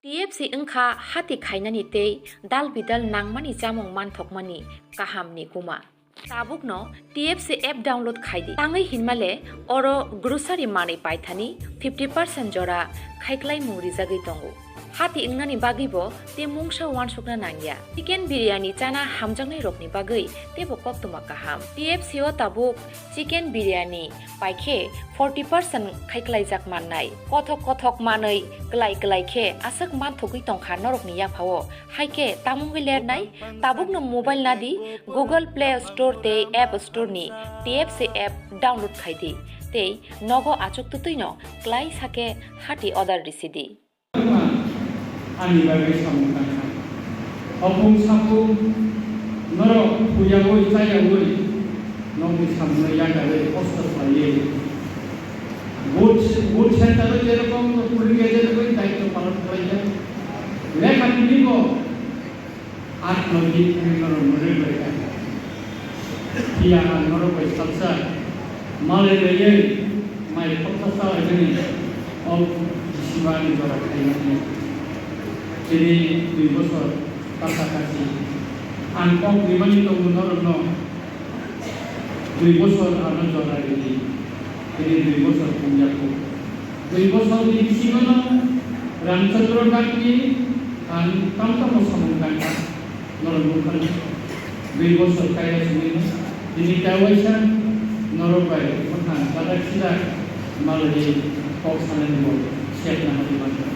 TFC engkha hati khainani tei dal bidal nangmani jamung manthokmani kahamni kuma tabukno TFC app download khaidi tangai hinmale oro grocery manei paithani 50% jora khaiklai muri jagai tongo hati ingnani bagibo te mungsa wansukna nangya chicken biryani chana hamjangnai rokni bagai tebo koktuma kaham TFC o tabuk chicken biryani paikhe 40% khaiklai jak mannai kothok manei klai khe asak manthogui tongkha norokni yakphao haike tamungui lernai tabukno mobile nadi Google Play Store te App Store ni TFC app download khaidi tei nogo achuk tutuino klai sake hati order risidi Ani bagai sambutan. Opung sapung norok puyagoi sayagoi nomu samne yagare poster paye. Boot center jerokom puliya jerokom daitto palan koraya. Lekha tinigo atlogi noro nore berka. Kia noro bai salsa male leye mai potasa ajeni om sivani jora khaina. Jadi 2 bosor kasih angkong dimana itu menurutno 2 bosor anak jora ini jadi 2 bosor punjaku 2 bosor di sini Ramchandra kaki dan kamu sambungkan normal 2 bosor kaya sini ini kawasan normal bukan pada kita malah di kok sana di bawah siap nama di mana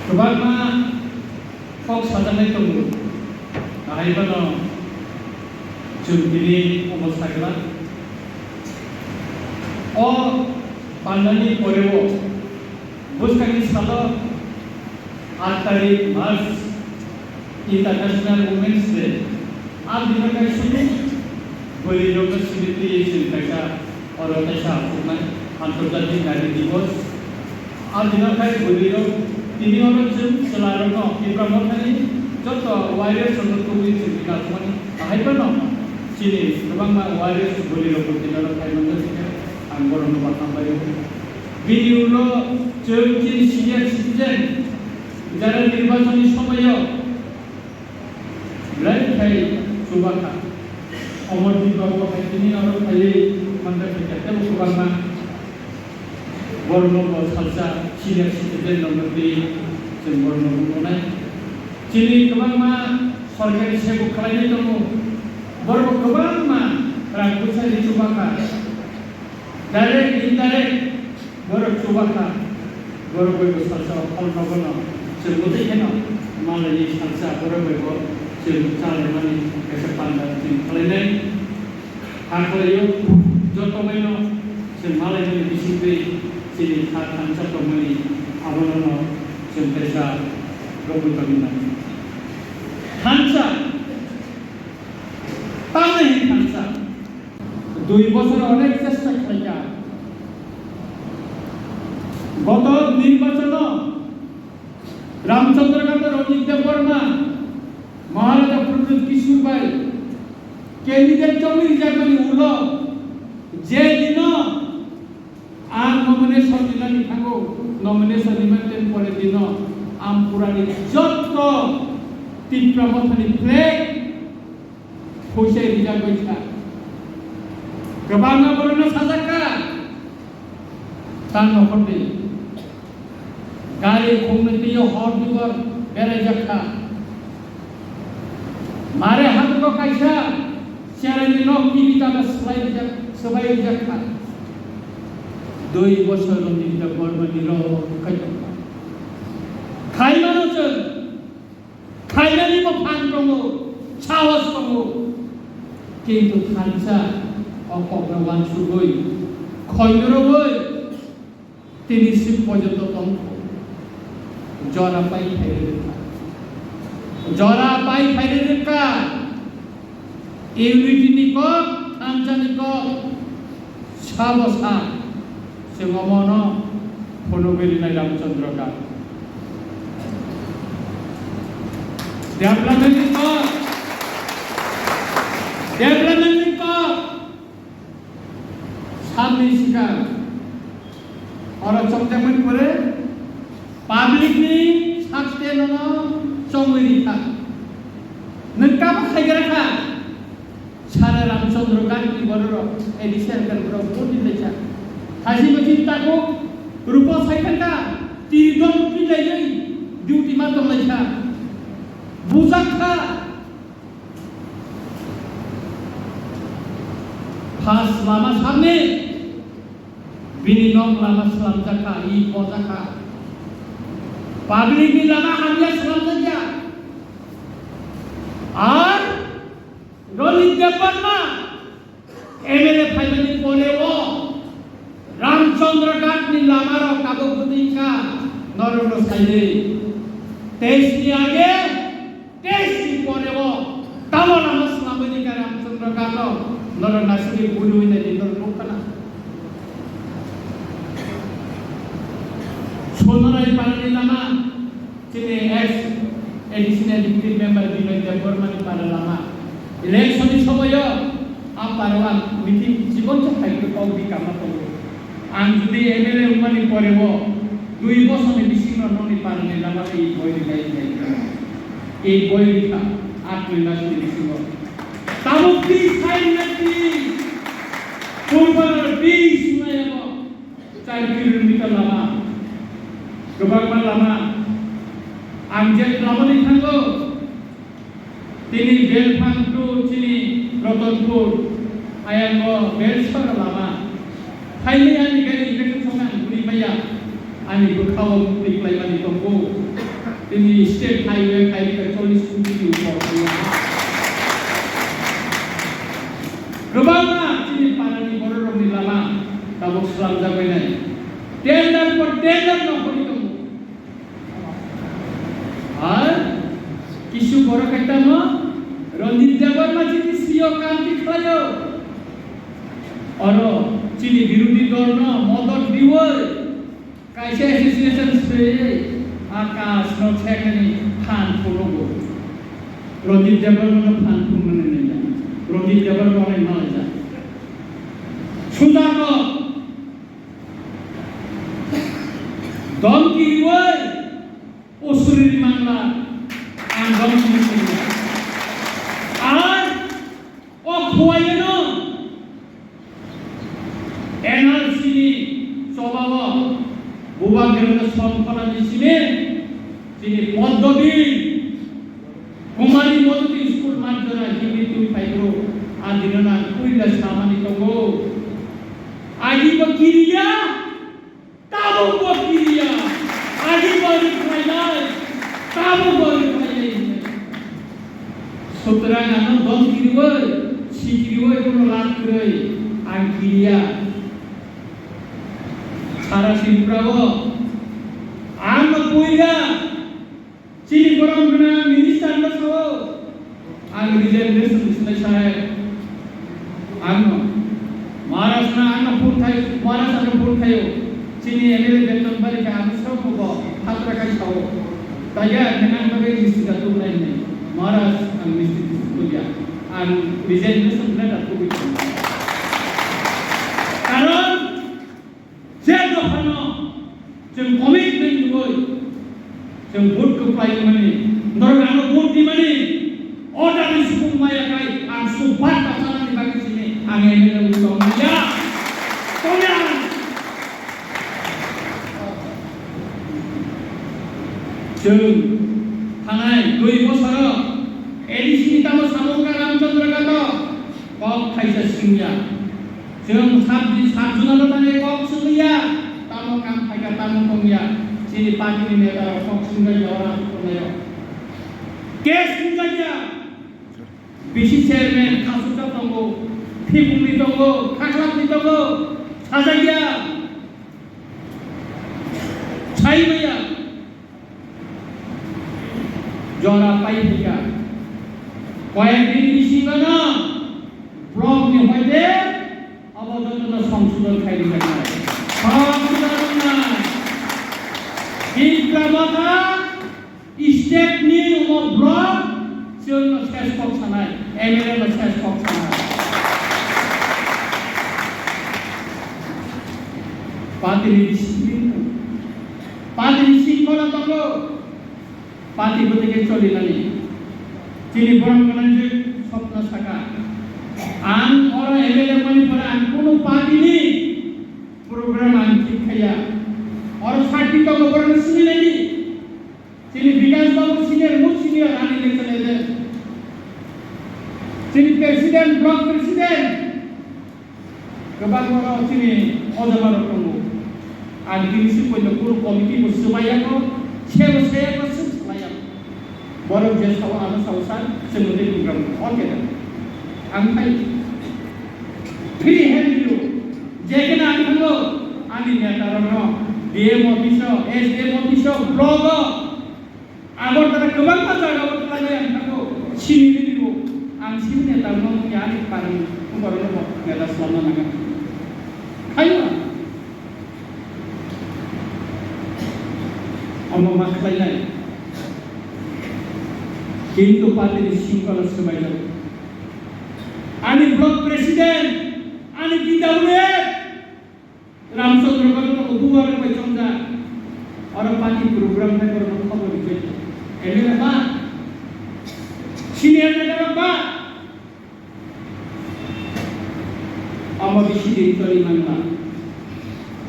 Kebama Fox sajanai tunggu. Ahibano Jumpini umur sagla. O pandani porewo. Buskani salo 8 तारीख मार्च international women's day. आप दिन का शुरू बोली लोग स्मृति चिंता और ऐसा अंतर्जातीय नारी दिवस. आप दिन का बोली लोग Ini orang selarang kita makan contoh wireless untuk kubik kita semua ahai pernah sini memang wireless boleh lokal kita orang Thai mana sih anggur orang buat tambah itu video lo jadi senior citizen jalan निर्वाचन समय lain Thai coba kan umur di bawah ini orang Thai mana kita tahu coba kan Borno salsa senior citizen nomor 3 जों Borno बुंनाय दिनै गोबां मा सरकारि सेवा खालामनाय दङ Borno गोबां मा रांखौसारि जौगाखा डाइरेक्ट इनडाइरेक्ट Borno जौगाखा Borno बयबो salsa खालामनांगौ जों गथायखौनो मालायनि salsa Borno बयबो जों जालायनानै एसे पान्डा जों खालामनाय हाखलायो जतबायनो जों मालायनि बिसिबै jadi kansa pemani awalnya sentiasa robot kaminan kansa tanah kansa 2 বছর অনেক চেষ্টা করিয়া গত নির্বাচন রামচন্দ্রকান্ত রঞ্জিত দেববর্মা মহারাজা প্রদ্যোৎ কিশোর ভাই ক্যান্ডিডেট জমির জায়গায় উঠল যে দিন Am nomination dilan ithango nomination dimaten pore dino am purani jotto tipramothani flag khosai rija goisa gabanga borona sajaka tan nokhonde gari khomne tiyo hor dibor berai jakha mare hatko kaisa serani nokki bitana sabai jakha 2 বছর নিতে বর্মা নিল খাইমানো চল খাইনানি fun দङ সাহস দङ কিন্তু খানসা অপগ্রবান সুগই খয়রগই তিনি শিব পর্যন্ত তন্ত্র জরা পাই ফাইরে রেখা ইউনিটি নিক খানসানিক সাবসা Semono Ponogiri na Ramchandra ka. Development ka. Sampai sekarang, orang 정장만 그래 publicly sakte no chongri tha nangkam khaigara kha sara ramchandra ganti bororo edishan kan bro poti lecha haji bachin tako rupa saikanga tirdon pilai duty ma tong lecha buzakha pas lama samne bini nong lama selam jaka I bozaka public ni lama hamya selam saja R রলিত Debbarma MLA finally পরেও রামচন্দ্র ঘাট নি লামার কাগজদিকা নরল সাইলে তেজনি আগে তেজনি পরেও তামলা মাসলামদিকা রামচন্দ্র ঘাট নর নাসিকে গুরু হইনে দিনর মুখনা সোনারাই পানি লামা চিনে x additional deputy member Vinod Deborma ni para lama election ni somoyo aparwan meeting jibon chakai ko di kama to ang judi MLA umani porebo 2 বছর ni bisino no ni para ni lama ei boy ni gai ei boy ni ka 8 mass ni bisino tamukti sainati purbar bis mayabo 4 kilometer lama gobagma lama Amjad Ramani Thango, Tini Belfangtu Chini Rotonpur, Ayango Belsar Lama, Highly Ani Gani Vetusangan, Guribaya, Ani Bukhawa Niklai Mani Tombo, Tini State Highway Highly Catholic School for Rubama, Chini Parani Bororo Lama, Tabuk Slam Zabanai, Tender for Tender no Horito. আর কিছু বড় কাইতাম রঞ্জিত দেববর্মা চিনি CO কান্তি খায়ো আর চিনি বিরোধী দল ন মদত দিব কাইসে অ্যাসোসিয়েশন সে আকাশ ন ছেখানি ফান ফুলগো রঞ্জিত দেববর্মা ফান ফুলনে নেই রঞ্জিত দেববর্মা নয় যা সুদাক দম কি ওই Usuri mangla anggam sini. Ar okhuayeno NRC ni sobawa bubagerna sonkhana ni sini sini poddobi kumari modoti school manjara himi tu paigro adinana kuila samani tongo agi bakiriya tabo bakiriya agi bari Kamu boleh kaya ini. Sutra nana dom kiriwai, si kiriwai kono lat kiriwai, angkiria. Sara simprawo, ang puiga, sini korang kena minister bersama, ang reservation selesai, ang Maharashtra ang pun thayo, Maharashtra pun thayo, sini MLA beton balik ang semua ko, hatra kali tahu. Tanya dengan bagai mesti datuk lain ni, maras ang mesti disebutnya, ang desain itu sebenarnya datuk itu. Karena saya dohano, jeng komitmen juga, jeng vote kepai mana, dorang anu vote di mana, order di suku maya kai, ang subat pasangan di bagi sini, ang ini untuk maya, tolong. Jeng tangai 2 বছর ADC তাম সামকা রামচন্দ্র গাত cock খাইসা সিংয়া জং সাত জুনালো তানে cock সুলিয়া তাম কাম খাইকা তাম কমিয়া চিনি party নেতা cock সিংয়া জরা কোনেও কেস সিংয়া বিসি চেয়ারম্যান খাসুটা তঙ্গো ফিপুলি তঙ্গো খাখলাপনি তঙ্গো সাজাইয়া ছাইমাইয়া জরা পাই দিয়া কয়েকদিন বিসিবা না ব্লক নি হইতে অবদান সংশোধন খাইলি না সংশোধন না বিক্রমতা স্টেপ নিয়ে ও ব্লক জন্য শেষ পক্ষা নাই এমএলএ শেষ পক্ষা নাই পার্টির ডিসিপ্লিন পার্টির শৃঙ্খলা তখন পার্টি থেকে চলে নানি তিনি বরং বলেন যে স্বপ্ন থাকা আন ওরা এমএলএ মানে পরে আন কোনো পার্টি নেই প্রোগ্রাম আন ঠিক খাইয়া और साथी तो गवर्नर सुनी नहीं তিনি বিকাশ বাবু সিনিয়র মোস্ট সিনিয়র আন ইলেকশন এজেন্ট তিনি president block president kebanyakan orang sini orang baru kamu, adi sini punya guru komiti bersumaya ko, saya ko bersumaya, baru jadi sawa anu sawasan semuanya program, oke kan? Angkai, free hand dulu, jangan angkat lo, adi ni antara orang DM officer, SDM officer, blogger, agar tera kebanyakan jaga agar tera yang angkat sini dulu, ang sini ni antara orang yang ada paling, baru lo kita selama naga. Ayo, আমার মাথায় নাই কিন্তু পার্টির শৃঙ্খলা সবাই জানে আমি block president আমি DWF রামচন্দ্র বাবু দুবার পেছনটা আর পার্টি প্রোগ্রাম থেকে খবর দিতে এমএলএ বা সিনিয়র নেতা বা আমার বেশি দিন চলি মানবা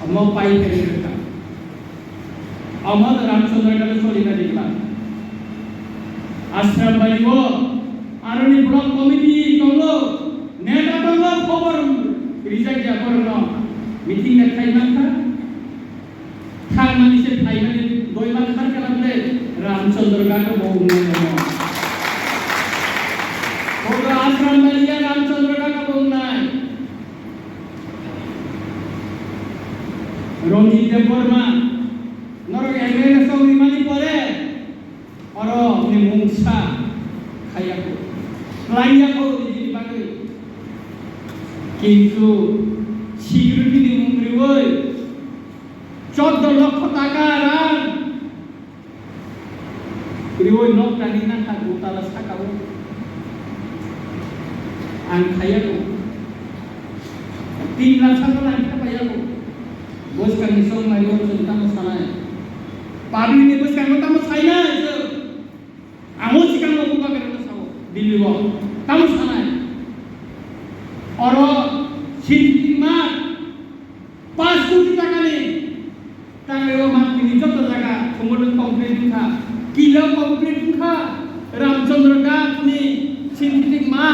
আমার পাই ফেলে দিতাম আমার রামচন্দ্র কাছে চলি না দেখলাম আশ্রম বাড়িব আর ব্লক কমিটি তঙ্গ নেতা তঙ্গ খবর রিজাইন যা করল মিটিং এ খাইমান খান মানিসে খাইমান দইমান খার কালামলে রামচন্দ্র কাকে বহু না ওরা আশ্রম বাড়িয়া রামচন্দ্র কাকে বহু নাই রঞ্জিত দেব বর্মা নর এমএলএ সঙ্গে মানি পরে আর নি মুংসা খাইয়া কো ক্লাইয়া কো দিদি বাগে কিন্তু সিকিউরিটি দি মন্ত্রী ওই 14 লক্ষ টাকা রান ওই লোক টানি না থাকবো তারা সাকাবো আন খাইয়া কো 3 লাখ টাকা আন খাইয়া কো bos kami song mai lo so tamo sana pabi ni bos kami tamo saina so amo sikang lo buka karo sao dilli bo tamo sana oro sinti ma 5 কোটি টাকা নে তাহলে ও মাত্র যত জায়গা সমুদ্র কমপ্লিট থা কিলো কমপ্লিট থা রামচন্দ্র গাছ নি সিন্থেটিক মা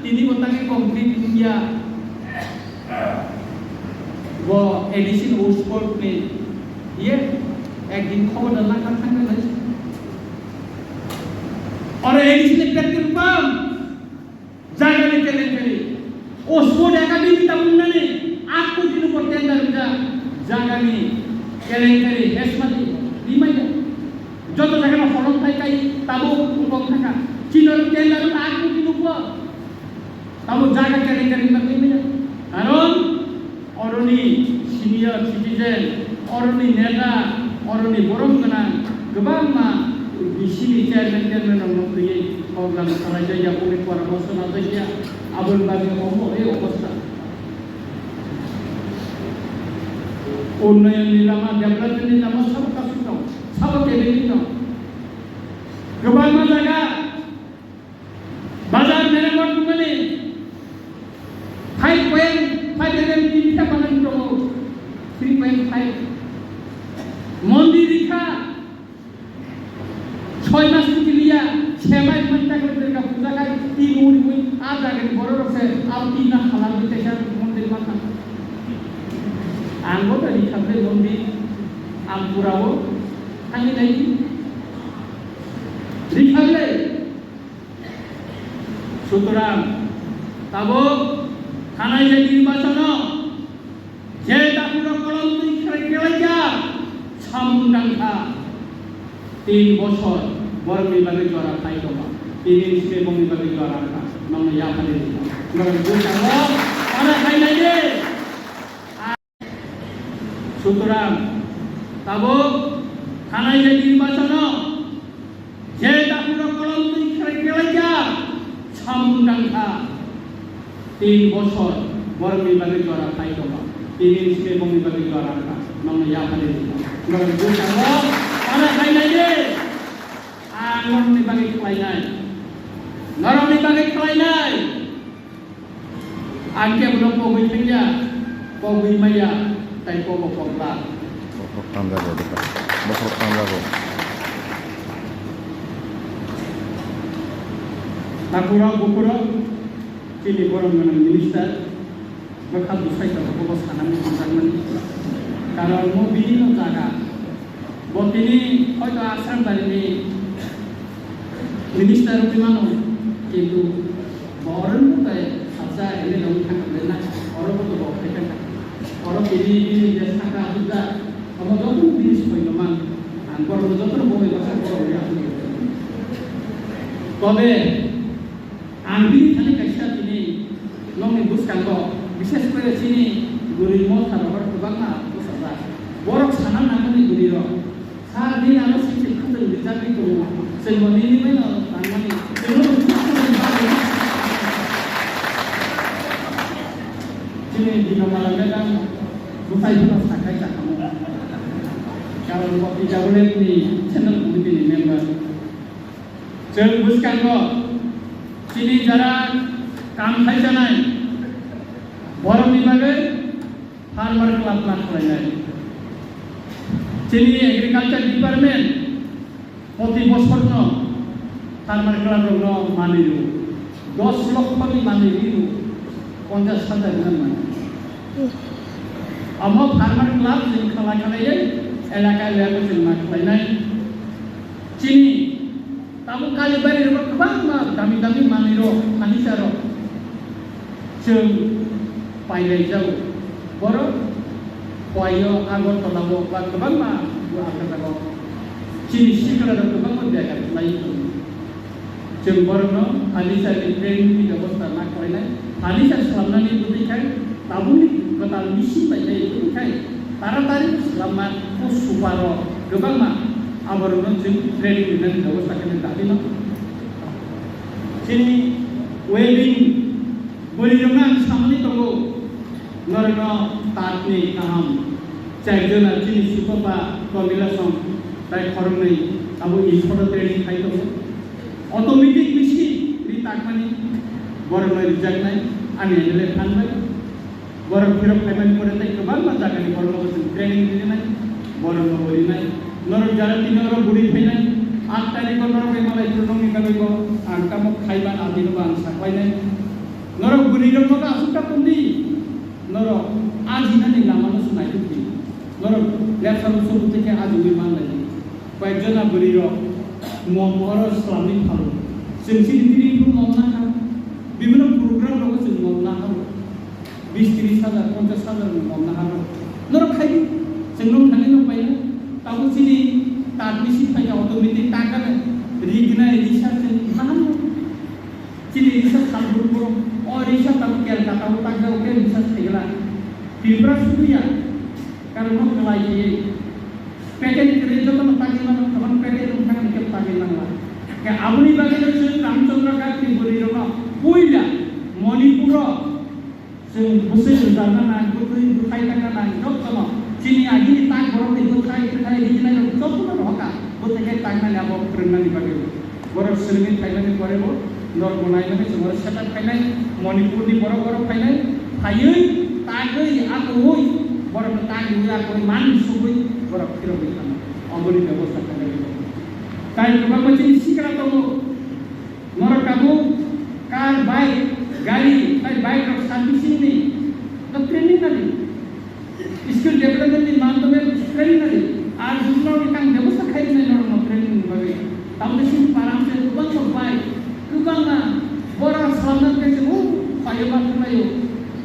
তিনি ওটাকে কমপ্লিট কিয়া वो एडिशन ओस्पोर्ट में ये एक दिन खबर डालना कर सकते हैं और एडिशन पेट्रोल पंप जागा में चले चले ओस्पोर्ट एकेडमी तमुन्ना ने आपको दिन को टेंडर जा जागा में चले चले हेस्मती दिमाया जो तो जगह में फॉर्म था कई तबो उनको था चीनों टेंडर आपको दिन को तबो जागा चले चले नहीं मिला कारण অরণি সিনিয়র সিটিজেন অরণি নেতা অরণি বরং गोनां गोबां मा बिसिनि চেয়ারম্যান মন্ত্রী প্রোগ্রাম খালায় যাইয়া পুলিশ পরামর্শ না যাইয়া আবুল বাগে হবো এই অবস্থা উন্নয়ন নিলামা ডেভেলপমেন্ট নিলামা সব কাজ দাও সব কেবি দাও गोबां मा জায়গা বাজার মেরামত মানে 5.5 mm তিনটা বানান প্রমো 3.5 মন্দির দীক্ষা 6 মাস লিয়া 6 মাস ঘন্টা করে দুর্গা পূজা কাজ 3 উনি আর জায়গা বড় রসে আর 3 না হালাল দিতে চাই মন্দির মাথা আঙ্গো তো লিখাবে মন্দির আম পুরাও আমি নাই লিখালে সুতরাং তাবো থানায় যে নির্বাচন যে দাপুর কলম খেলাইয়া সামুন্ডাঙ্গা 3 বছর বড় বিভাগে জড়া খাই দমা 3 ইসে বং বিভাগে জড়া খা নন ইয়া খালি নন গোটাও আরে খাই নাই রে সুতরাং তাবো থানায় যে নির্বাচন যে দাপুর কলম খেলাইয়া সামুন্ডাঙ্গা 3 বছর বড় বিভাগে জড়া খাই দমা 3 ইসে বং বিভাগে জড়া খা nong ya pali nong bu kang lo ana kai nai de nong ni bagi klai nai nong ni bagi klai nai angke belum po gui pingya po gui maya tai po po la Bokok tambah dekat. Bokok tambah go. Bukura Chini borong menang minister berkat dusai terhubung sanam sanam kalau mau bini jaga buat ini kalau asal dari ini minister gimana itu borong tuh saja ini dong kan benar orang tuh bawa kan orang bini jasa kan juga kamu dong bini supaya memang angkor itu tuh boleh bahasa borong ya তবে আমি খালি কাইসা তিনি নং বুঝকাঙ্গ বিশেষ করে চিনি গুরির মত খাবার গোবাং না বুঝা বরক সানা নামনি গুরির সারাদিন আলো সিটি খাতে বিজাবি তো সেই মনিনি মাইন তানমানি চিনি দিনমালা মেদাম বুঝাই দিল সাকাই জাকাম কারণ কপি যাবলে তিনি চ্যানেল গুলিনি মেম্বার जों बुझकांगो चिनि जरा काम खायजानाय बरमनि बागै फार्मार क्लाब ला खालायनाय चिनि एग्रिकालचार डिपार्टमेंट प्रति बछरनो फार्मार क्लाब रनो मानियो 10 लक्षनि मानियो 50,000 गाहाम अमो फार्मार क्लाब जों खालायनाय एलाका लेभेल जों मा खालायनाय चिनि tamu kali bari rumah kebang kami maniro manisaro jeng pailai jauh boro koyo agon tolabo bang kebang ma gua akan tahu cini sih kalau ada kebang pun dia akan lain jeng boro no alisa di training di dapat tanah koinai alisa selama ni itu dikai tamu ni kata misi baca itu dikai tarik selamat us suparo kebang ma Abaruno jeng training dengan व्यवस्था करने दादी ना चीनी welding बोली रंगा सामने तो वो नरना ताकने काम चाहिए ना चीनी सुपरपा कॉम्बिनेशन ताई खरम नहीं अब वो इंस्टॉल ट्रेनिंग खाई तो ऑटोमेटिक मिशी री ताकमानी बरम रिजेक्ट नहीं आने ले खान में बरम फिर पेमेंट करे ताई कबाल मत जाके बरम ट्रेनिंग देने नहीं बरम बोली नहीं नरक जारा तीन नरक बुढ़ी फैनाय 8 तारिख नरक बेमालाय प्रदंनि गामिखौ आंकामो खायबान आदिनो आं साख्लायनाय नरक बुढ़ी रंगो आसुका पुंदी नरक आजिनानि लामानो सुनाय दुखि नरक लेफ्ट सब থেকে आजुबि मानलाय कयजना बुढ़ी रक महर इस्लामिक फालो जों सिरिदिरिखौ मावना हा बिभिन्न प्रग्राम रंगो जों मावना हा 20-30,000 50,000 मावना हा नरक खाय जों नं थांनो पायो tahu sini tak misi payah otomatis takkan rigna research mana sini research kalau buru oh research tahu kian tahu takkan oke research segala filter sudah ya kalau mau kelai patent kerja tu nak mana teman patent bukan kita pakai mana ke abuni bagi tu Ramchandra Gandhi beri rumah puila Manipura sing bukan zaman nak bukan bukai takkan nak jauh sama Cini agi tang borong itu kai di sini nak jauh pun rohka, bukan kai tang mana apa kerana ni bagi, borong sering kai mana kore bo, nor monai mana semua setan kai mana, Manipur di borong kai mana, kai tang aku hui, borong tang aku man subui, borong kira bukan, amburi ବ୍ୟବସ୍ଥା kai mana, kai kebab macam ini sih kerana tu, nor kamu car bike gari, kai bike rok sambil sini, tu training tadi. Skill development in Mandalay training tadi. आज दूसरा orang व्यवस्था खाई नहीं normal training बगे ताऊ देश में पाराम से कुबंग बाई कुबंग ना बड़ा सामना के वो पाये मात्र नहीं हो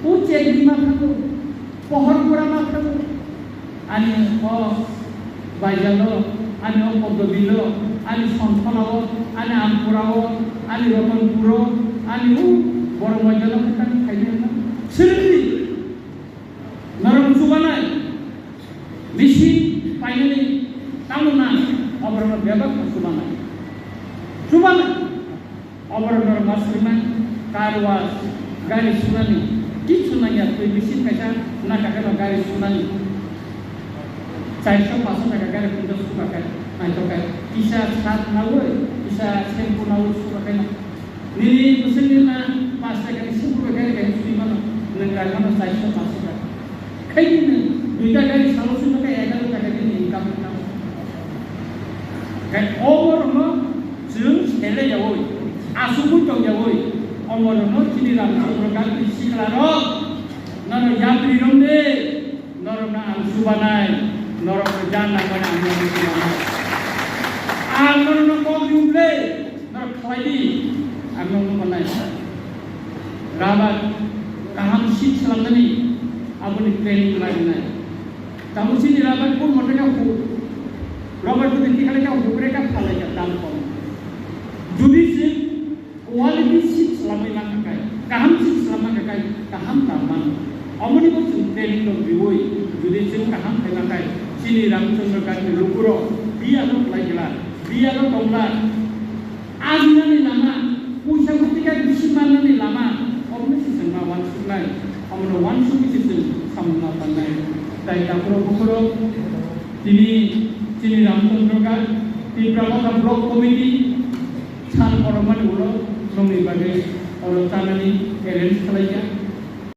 वो चेक मात्र हो पहर पूरा मात्र हो आनी वो बाइजालो आनी वो पद्धतिलो आनी संस्थानो आनी आमपुराओ आनी रतनपुरो आनी वो बड़ा मजालो kita खाई नहीं serius नरम सुबाना misi finally tamuna obrona bebas subana obrona masriman karwas gari sunani ki sunanya tu misi kaca nak kakak gari sunani 400-500 টাকা গাড়ি কিন্তু সুপাকায় নাই তো কায় কিসা সাত নাও কিসা শ্যাম্পু নাও সুপাকায় না নিনি বসে না 5 টাকা শ্যাম্পু গাড়ি গাড়ি সুই মানো নংরা মানো 400-500 টাকা খাইনি দুইটা গাড়ি 700 টাকা 11 টাকা দিয়ে ইনকাম না কাই ওমরনো जों सेलायावै आसुगुर दंजावै अमरनो चिनि रामचंद्र गांधी सिखलानो नर यात्री रंदे नरना आंसुबानाय नरक जाननांगोन आंनो कबिउले नर खलायदि आंनो मोननाय राबा गाहाम सिट खालामनानै आबुनि ट्रेनिं लायनाय गामुसिनि राबा कोन मटेका हु रबार को देखि खाले का हुब्रे का फालाय दाम कम जुदि जों क्वालिटी सिट खालामै नांखाय गाहाम सिट खालामनांखाय गाहाम दामान अमनिबो जों ट्रेनिं दं बिवै जुदि जों गाहाम खालामनांखाय चिनि रामचंद्र गांधी लुकुरो बियानो लायगला बियानो दंला आजिनानि लामा पैसा गतिका बिसिमाननि लामा अमनि जों मा वान सुनाय अमनो वान सुबिसि जों सामना पानाय ताइ दाखरो बखरो चिनि रामचंद्र गांधी तिब्राबाद ब्लक कमिटी सान परमान उलो नंनि बागै अरतानानि एरेन्ज खालाया